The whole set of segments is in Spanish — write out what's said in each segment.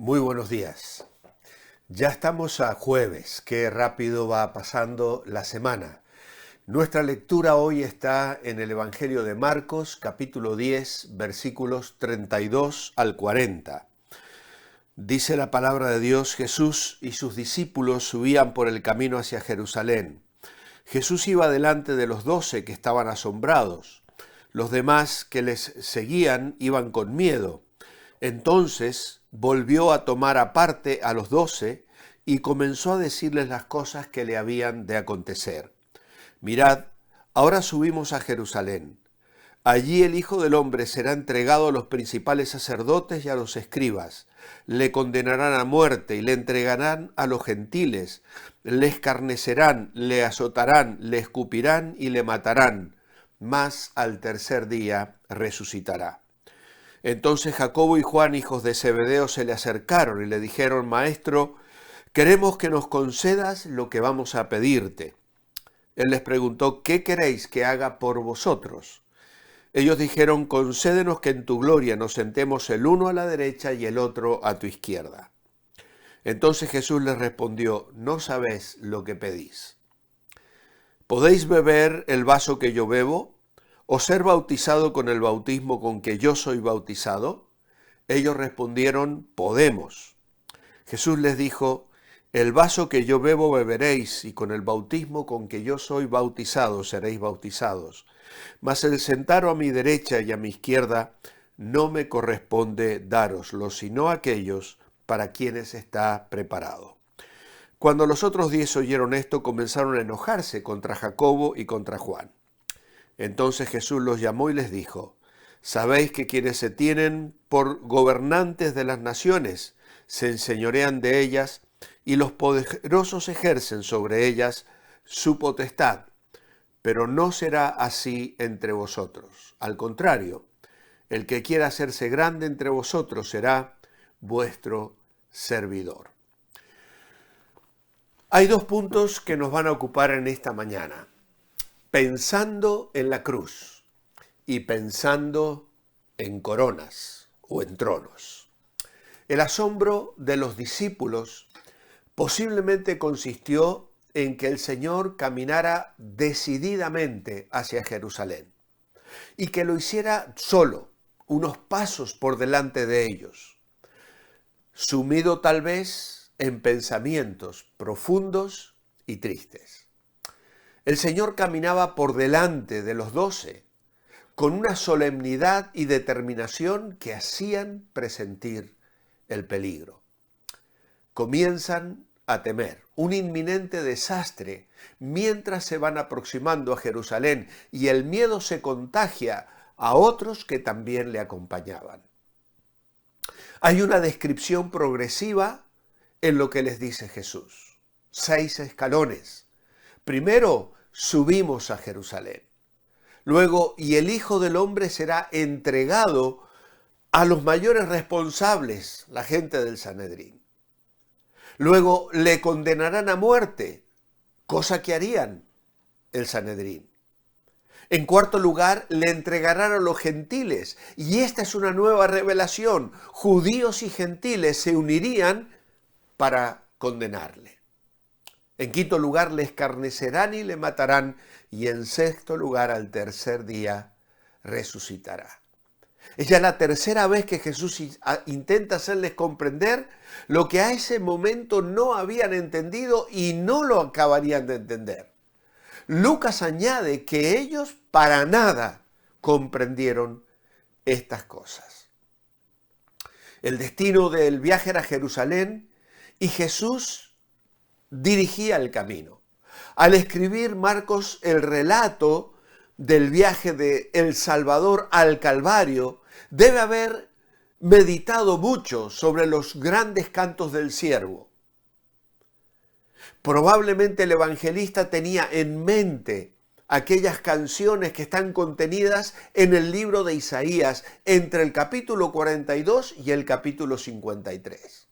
Muy buenos días. Ya estamos a jueves, qué rápido va pasando la semana. Nuestra lectura hoy está en el Evangelio de Marcos, capítulo 10, versículos 32 al 40. Dice la palabra de Dios: Jesús y sus discípulos subían por el camino hacia Jerusalén. Jesús iba delante de los 12 que estaban asombrados. Los demás que les seguían iban con miedo. Entonces volvió a tomar aparte a los 12 y comenzó a decirles las cosas que le habían de acontecer. Mirad, ahora subimos a Jerusalén. Allí el Hijo del Hombre será entregado a los principales sacerdotes y a los escribas. Le condenarán a muerte y le entregarán a los gentiles. Le escarnecerán, le azotarán, le escupirán y le matarán. Mas al tercer día resucitará. Entonces Jacobo y Juan, hijos de Zebedeo, se le acercaron y le dijeron: Maestro, queremos que nos concedas lo que vamos a pedirte. Él les preguntó: ¿qué queréis que haga por vosotros? Ellos dijeron: concédenos que en tu gloria nos sentemos el uno a la derecha y el otro a tu izquierda. Entonces Jesús les respondió: no sabéis lo que pedís. ¿Podéis beber el vaso que yo bebo, o ser bautizado con el bautismo con que yo soy bautizado? Ellos respondieron: podemos. Jesús les dijo: el vaso que yo bebo beberéis, y con el bautismo con que yo soy bautizado seréis bautizados. Mas el sentaros a mi derecha y a mi izquierda no me corresponde dároslo, sino a aquellos para quienes está preparado. Cuando los otros 10 oyeron esto, comenzaron a enojarse contra Jacobo y contra Juan. Entonces Jesús los llamó y les dijo: ¿sabéis que quienes se tienen por gobernantes de las naciones se enseñorean de ellas, y los poderosos ejercen sobre ellas su potestad? Pero no será así entre vosotros. Al contrario, el que quiera hacerse grande entre vosotros será vuestro servidor. Hay dos puntos que nos van a ocupar en esta mañana: pensando en la cruz y pensando en coronas o en tronos. El asombro de los discípulos posiblemente consistió en que el Señor caminara decididamente hacia Jerusalén y que lo hiciera solo, unos pasos por delante de ellos, sumido tal vez en pensamientos profundos y tristes. El Señor caminaba por delante de los 12 con una solemnidad y determinación que hacían presentir el peligro. Comienzan a temer un inminente desastre mientras se van aproximando a Jerusalén, y el miedo se contagia a otros que también le acompañaban. Hay una descripción progresiva en lo que les dice Jesús. 6 escalones. Primero, subimos a Jerusalén. Luego, y el Hijo del Hombre será entregado a los mayores responsables, la gente del Sanedrín. Luego, le condenarán a muerte, cosa que harían el Sanedrín. En cuarto lugar, le entregarán a los gentiles. Y esta es una nueva revelación. Judíos y gentiles se unirían para condenarle. En quinto lugar, le escarnecerán y le matarán. Y en sexto lugar, al tercer día, resucitará. Es ya la tercera vez que Jesús intenta hacerles comprender lo que a ese momento no habían entendido y no lo acabarían de entender. Lucas añade que ellos para nada comprendieron estas cosas. El destino del viaje era Jerusalén y Jesús dirigía el camino. Al escribir Marcos el relato del viaje de El Salvador al Calvario, debe haber meditado mucho sobre los grandes cantos del siervo. Probablemente el evangelista tenía en mente aquellas canciones que están contenidas en el libro de Isaías entre el capítulo 42 y el capítulo 53.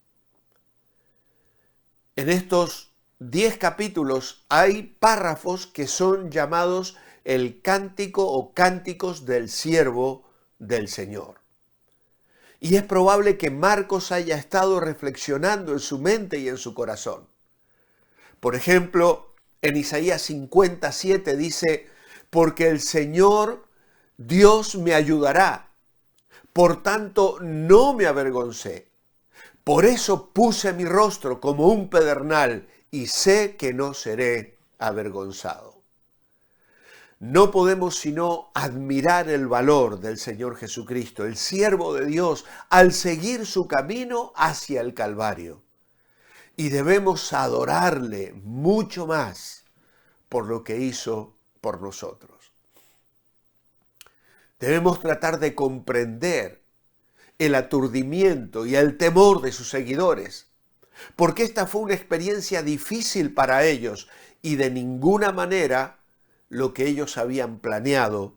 En estos 10 capítulos hay párrafos que son llamados el cántico o cánticos del siervo del Señor. Y es probable que Marcos haya estado reflexionando en su mente y en su corazón. Por ejemplo, en Isaías 57 dice, porque el Señor Dios me ayudará, por tanto no me avergoncé. Por eso puse mi rostro como un pedernal y sé que no seré avergonzado. No podemos sino admirar el valor del Señor Jesucristo, el siervo de Dios, al seguir su camino hacia el Calvario. Y debemos adorarle mucho más por lo que hizo por nosotros. Debemos tratar de comprender el aturdimiento y el temor de sus seguidores, porque esta fue una experiencia difícil para ellos y de ninguna manera lo que ellos habían planeado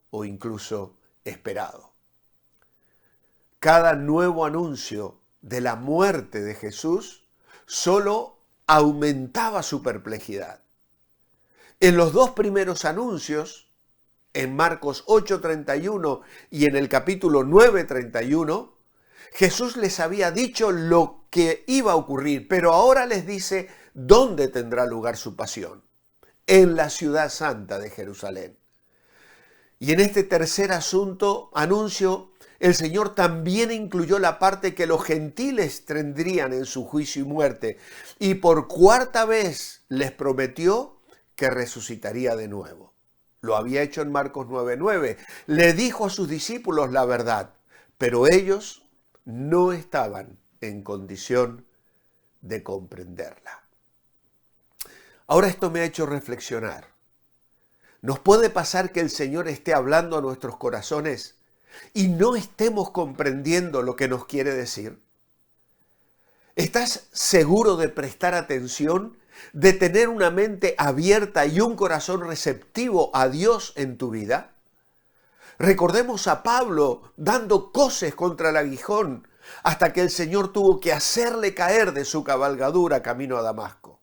o incluso esperado. Cada nuevo anuncio de la muerte de Jesús solo aumentaba su perplejidad. En los dos primeros anuncios, en Marcos 8:31 y en el capítulo 9:31, Jesús les había dicho lo que iba a ocurrir, pero ahora les dice dónde tendrá lugar su pasión: en la ciudad santa de Jerusalén. Y en este tercer anuncio, el Señor también incluyó la parte que los gentiles tendrían en su juicio y muerte, y por cuarta vez les prometió que resucitaría de nuevo. Lo había hecho en Marcos 9:9. Le dijo a sus discípulos la verdad, pero ellos no estaban en condición de comprenderla. Ahora esto me ha hecho reflexionar. ¿Nos puede pasar que el Señor esté hablando a nuestros corazones y no estemos comprendiendo lo que nos quiere decir? ¿Estás seguro de prestar atención, de tener una mente abierta y un corazón receptivo a Dios en tu vida? Recordemos a Pablo dando coces contra el aguijón hasta que el Señor tuvo que hacerle caer de su cabalgadura camino a Damasco.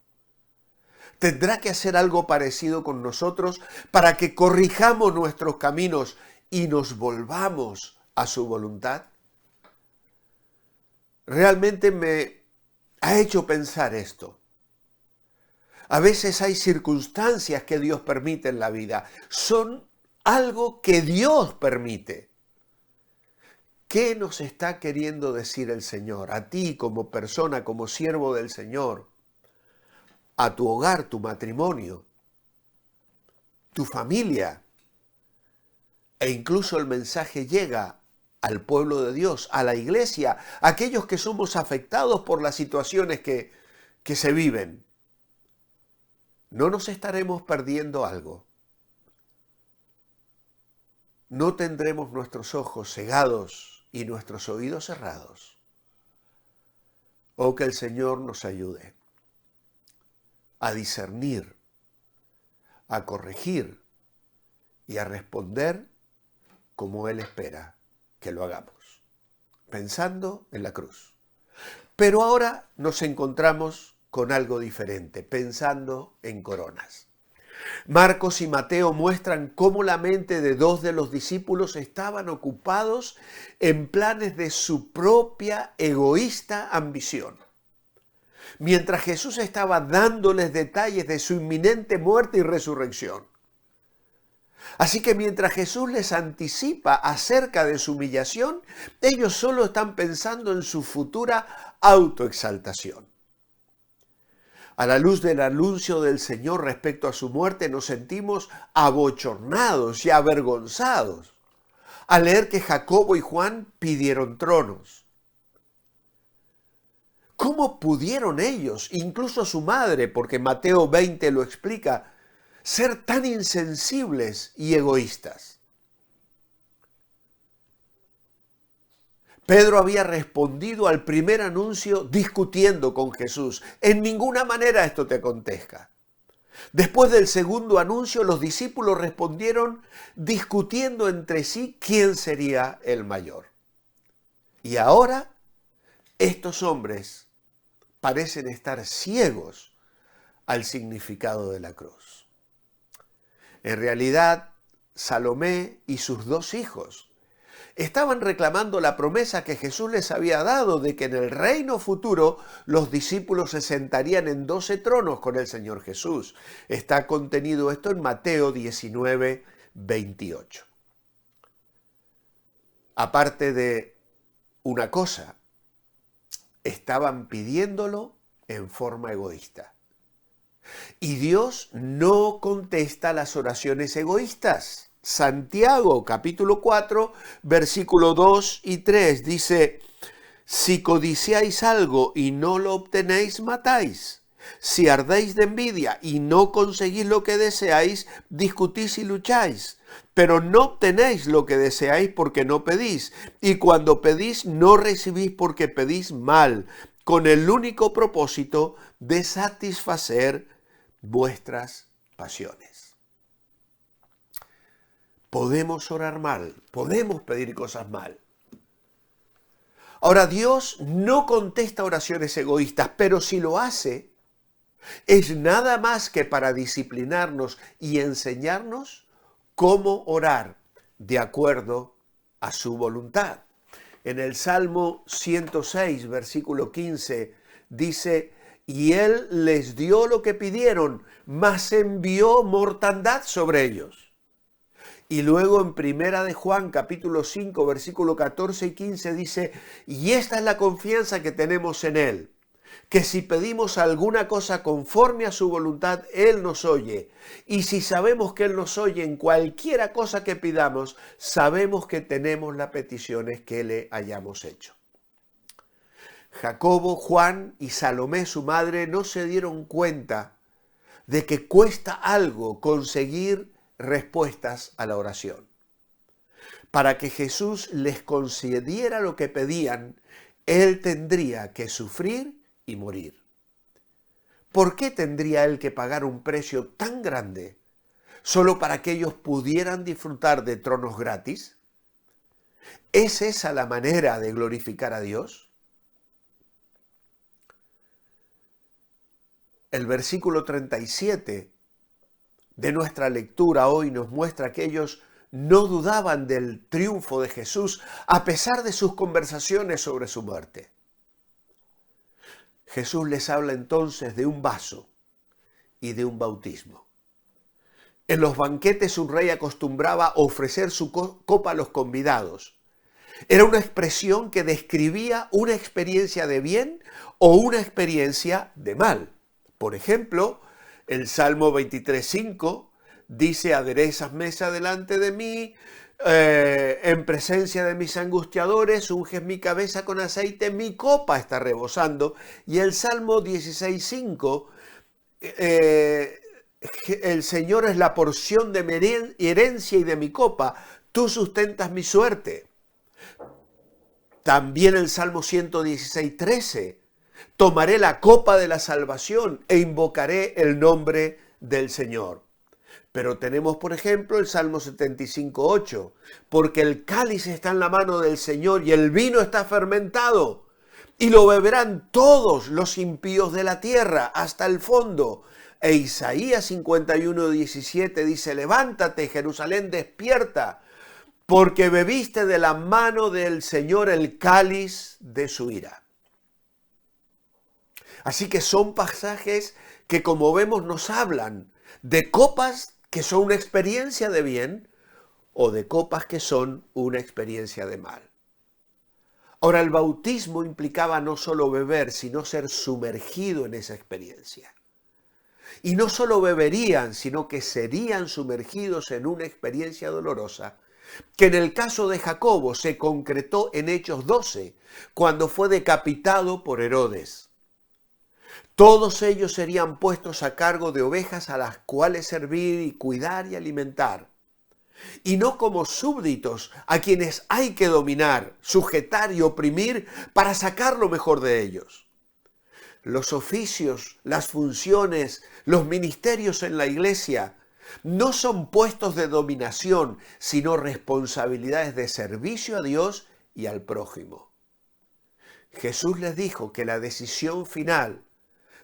¿Tendrá que hacer algo parecido con nosotros para que corrijamos nuestros caminos y nos volvamos a su voluntad? Realmente me ha hecho pensar esto. A veces hay circunstancias que Dios permite en la vida. Son algo que Dios permite. ¿Qué nos está queriendo decir el Señor? A ti como persona, como siervo del Señor, a tu hogar, tu matrimonio, tu familia, e incluso el mensaje llega al pueblo de Dios, a la iglesia, a aquellos que somos afectados por las situaciones que se viven. ¿No nos estaremos perdiendo algo? ¿No tendremos nuestros ojos cegados y nuestros oídos cerrados? Oh, que el Señor nos ayude a discernir, a corregir y a responder como Él espera que lo hagamos, pensando en la cruz. Pero ahora nos encontramos con algo diferente, pensando en coronas. Marcos y Mateo muestran cómo la mente de dos de los discípulos estaban ocupados en planes de su propia egoísta ambición. Mientras Jesús estaba dándoles detalles de su inminente muerte y resurrección. Así que mientras Jesús les anticipa acerca de su humillación, ellos solo están pensando en su futura autoexaltación. A la luz del anuncio del Señor respecto a su muerte, nos sentimos abochornados y avergonzados al leer que Jacobo y Juan pidieron tronos. ¿Cómo pudieron ellos, incluso su madre, porque Mateo 20 lo explica, ser tan insensibles y egoístas? Pedro había respondido al primer anuncio discutiendo con Jesús. En ninguna manera esto te acontezca. Después del segundo anuncio, los discípulos respondieron discutiendo entre sí quién sería el mayor. Y ahora, estos hombres parecen estar ciegos al significado de la cruz. En realidad, Salomé y sus dos hijos Estaban reclamando la promesa que Jesús les había dado de que en el reino futuro los discípulos se sentarían en 12 tronos con el Señor Jesús. Está contenido esto en Mateo 19, 28. Aparte de una cosa, estaban pidiéndolo en forma egoísta. Y Dios no contesta las oraciones egoístas. Santiago, capítulo 4, versículo 2 y 3, dice: si codiciáis algo y no lo obtenéis, matáis. Si ardéis de envidia y no conseguís lo que deseáis, discutís y lucháis. Pero no obtenéis lo que deseáis porque no pedís. Y cuando pedís, no recibís porque pedís mal, con el único propósito de satisfacer vuestras pasiones. Podemos orar mal, podemos pedir cosas mal. Ahora, Dios no contesta oraciones egoístas, pero si lo hace, es nada más que para disciplinarnos y enseñarnos cómo orar de acuerdo a su voluntad. En el Salmo 106, versículo 15, dice: y Él les dio lo que pidieron, mas envió mortandad sobre ellos. Y luego en Primera de Juan, capítulo 5, versículo 14 y 15 dice: y esta es la confianza que tenemos en Él, que si pedimos alguna cosa conforme a su voluntad, Él nos oye. Y si sabemos que Él nos oye en cualquiera cosa que pidamos, sabemos que tenemos las peticiones que le hayamos hecho. Jacobo, Juan y Salomé, su madre, no se dieron cuenta de que cuesta algo conseguir respuestas a la oración. Para que Jesús les concediera lo que pedían, Él tendría que sufrir y morir. ¿Por qué tendría Él que pagar un precio tan grande solo para que ellos pudieran disfrutar de tronos gratis? ¿Es esa la manera de glorificar a Dios? El versículo 37 de nuestra lectura hoy nos muestra que ellos no dudaban del triunfo de Jesús a pesar de sus conversaciones sobre su muerte. Jesús les habla entonces de un vaso y de un bautismo. En los banquetes un rey acostumbraba ofrecer su copa a los convidados. Era una expresión que describía una experiencia de bien o una experiencia de mal. Por ejemplo, el Salmo 23:5 dice: aderezas mesa delante de mí, en presencia de mis angustiadores, unges mi cabeza con aceite, mi copa está rebosando. Y el Salmo 16:5, el Señor es la porción de mi herencia y de mi copa, tú sustentas mi suerte. También el Salmo 116:13, tomaré la copa de la salvación e invocaré el nombre del Señor. Pero tenemos, por ejemplo, el Salmo 75:8, porque el cáliz está en la mano del Señor y el vino está fermentado, y lo beberán todos los impíos de la tierra hasta el fondo. E Isaías 51:17 dice: levántate, Jerusalén, despierta, porque bebiste de la mano del Señor el cáliz de su ira. Así que son pasajes que, como vemos, nos hablan de copas que son una experiencia de bien o de copas que son una experiencia de mal. Ahora, el bautismo implicaba no solo beber, sino ser sumergido en esa experiencia. Y no solo beberían, sino que serían sumergidos en una experiencia dolorosa, que en el caso de Jacobo se concretó en Hechos 12, cuando fue decapitado por Herodes. Todos ellos serían puestos a cargo de ovejas a las cuales servir y cuidar y alimentar. Y no como súbditos a quienes hay que dominar, sujetar y oprimir para sacar lo mejor de ellos. Los oficios, las funciones, los ministerios en la iglesia no son puestos de dominación, sino responsabilidades de servicio a Dios y al prójimo. Jesús les dijo que la decisión final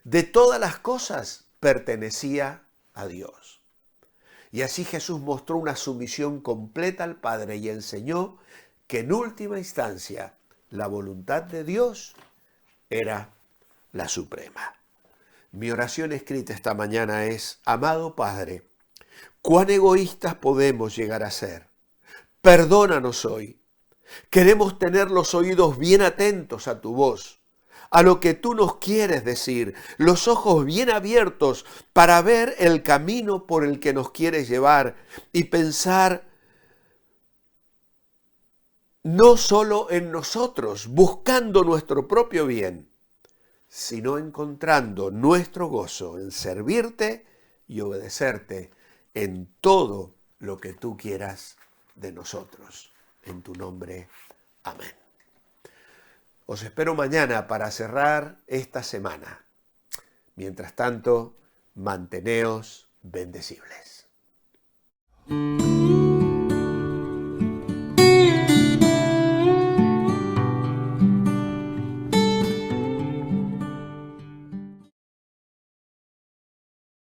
de todas las cosas pertenecía a Dios. Y así Jesús mostró una sumisión completa al Padre y enseñó que en última instancia la voluntad de Dios era la suprema. Mi oración escrita esta mañana es: amado Padre, cuán egoístas podemos llegar a ser. Perdónanos hoy. Queremos tener los oídos bien atentos a tu voz, a lo que tú nos quieres decir, los ojos bien abiertos para ver el camino por el que nos quieres llevar y pensar no solo en nosotros, buscando nuestro propio bien, sino encontrando nuestro gozo en servirte y obedecerte en todo lo que tú quieras de nosotros. En tu nombre, amén. Os espero mañana para cerrar esta semana. Mientras tanto, manteneos bendecibles.